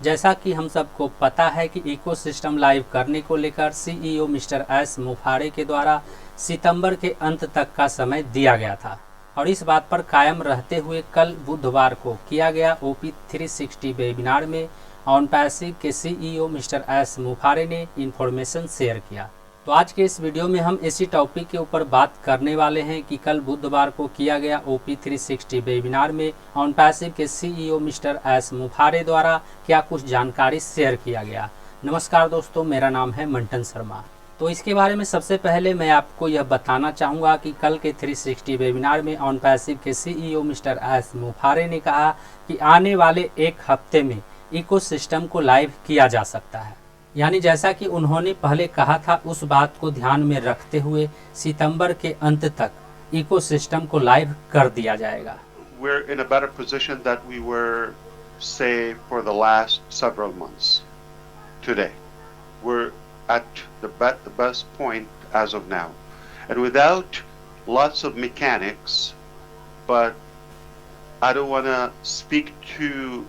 जैसा कि हम सबको पता है कि इकोसिस्टम लाइव करने को लेकर सीईओ मिस्टर एस मुफारे के द्वारा सितंबर के अंत तक का समय दिया गया था और इस बात पर कायम रहते हुए कल बुधवार को किया गया ओपी 360 वेबिनार में ऑनपैसिव के सीईओ मिस्टर एस मुफारे ने इन्फॉर्मेशन शेयर किया। तो आज के इस वीडियो में हम इसी टॉपिक के ऊपर बात करने वाले हैं कि कल बुधवार को किया गया ओपी 360 वेबिनार में ऑनपैसिव के सीईओ मिस्टर एस मुफारे द्वारा क्या कुछ जानकारी शेयर किया गया। नमस्कार दोस्तों, मेरा नाम है मंटन शर्मा। तो इसके बारे में सबसे पहले मैं आपको यह बताना चाहूँगा कि कल के 360 वेबिनार में ऑनपैसिव के सीईओ मिस्टर एस मुफारे ने कहा कि आने वाले एक हफ्ते में इकोसिस्टम को लाइव किया जा सकता है। यानी जैसा कि उन्होंने पहले कहा था उस बात को ध्यान में रखते हुए सितंबर के अंत तक इकोसिस्टम को लाइव कर दिया जाएगा। We're in a better position that we were, say, for the last several months. Today, we're at the best point as of now, and without lots of mechanics. But I don't want to speak too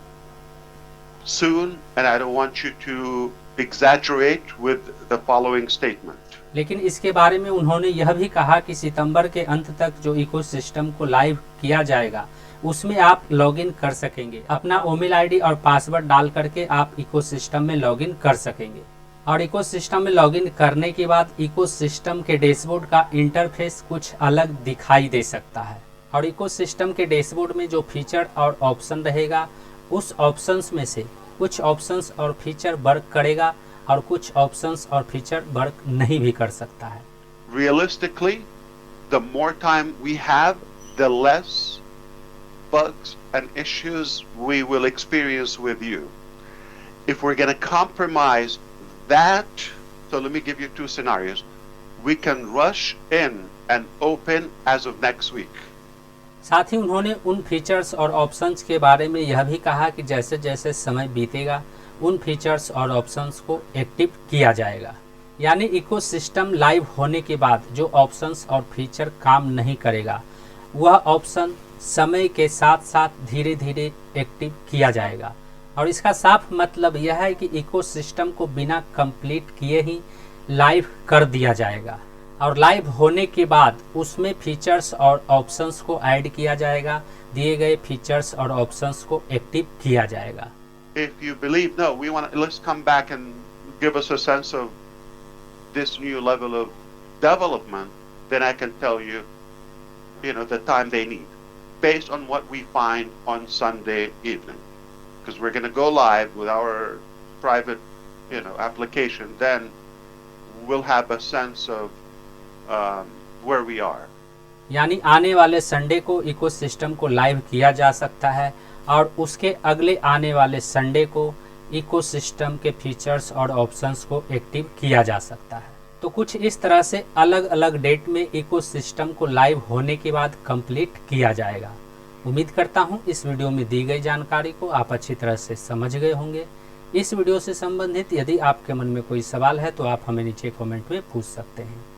soon, and I don't want you to exaggerate with the following statement. लेकिन इसके बारे में उन्होंने यह भी कहा कि सितंबर के अंत तक जो इकोसिस्टम को लाइव किया जाएगा उसमें आप लॉगिन कर सकेंगे। अपना ईमेल आईडी और पासवर्ड डाल करके आप इकोसिस्टम में लॉगिन कर सकेंगे और इकोसिस्टम में लॉगिन करने के बाद इकोसिस्टम के डैशबोर्ड का इंटरफेस कुछ अलग दिखाई दे सकता है और इकोसिस्टम के डैशबोर्ड में जो फीचर और ऑप्शन रहेगा उस ऑप्शंस में से कुछ ऑप्शंस और फीचर वर्क करेगा और कुछ ऑप्शंस और फीचर वर्क नहीं भी कर सकता है। Realistically, the more time we have, the less bugs and issues we will experience with you. If we're going to compromise that, so let me give you two scenarios. We can rush in and open as of next week. साथ ही उन्होंने उन features और options के बारे में यह भी कहा कि जैसे जैसे समय बीतेगा उन फीचर्स और ऑप्शंस को एक्टिव किया जाएगा। यानी इकोसिस्टम लाइव होने के बाद जो ऑप्शंस और फीचर काम नहीं करेगा वह ऑप्शन समय के साथ साथ धीरे धीरे एक्टिव किया जाएगा और इसका साफ मतलब यह है कि इकोसिस्टम को बिना कंप्लीट किए ही लाइव कर दिया जाएगा और लाइव होने के बाद उसमें फीचर्स और ऑप्शंस को ऐड किया जाएगा, दिए गए फीचर्स और ऑप्शंस को एक्टिव किया जाएगा। If you believe, no, we want to, let's come back and give us a sense of this new level of development, then I can tell you, the time they need, based on what we find on Sunday evening. Because we're going to go live with our private, application, then we'll have a sense of where we are. यानी आने वाले Sunday को ecosystem को live किया जा सकता है और उसके अगले आने वाले संडे को इकोसिस्टम के फीचर्स और ऑप्शंस को एक्टिव किया जा सकता है। तो कुछ इस तरह से अलग अलग डेट में इकोसिस्टम को लाइव होने के बाद कंप्लीट किया जाएगा। उम्मीद करता हूं इस वीडियो में दी गई जानकारी को आप अच्छी तरह से समझ गए होंगे। इस वीडियो से संबंधित यदि आपके मन में कोई सवाल है तो आप हमें नीचे कमेंट में पूछ सकते हैं।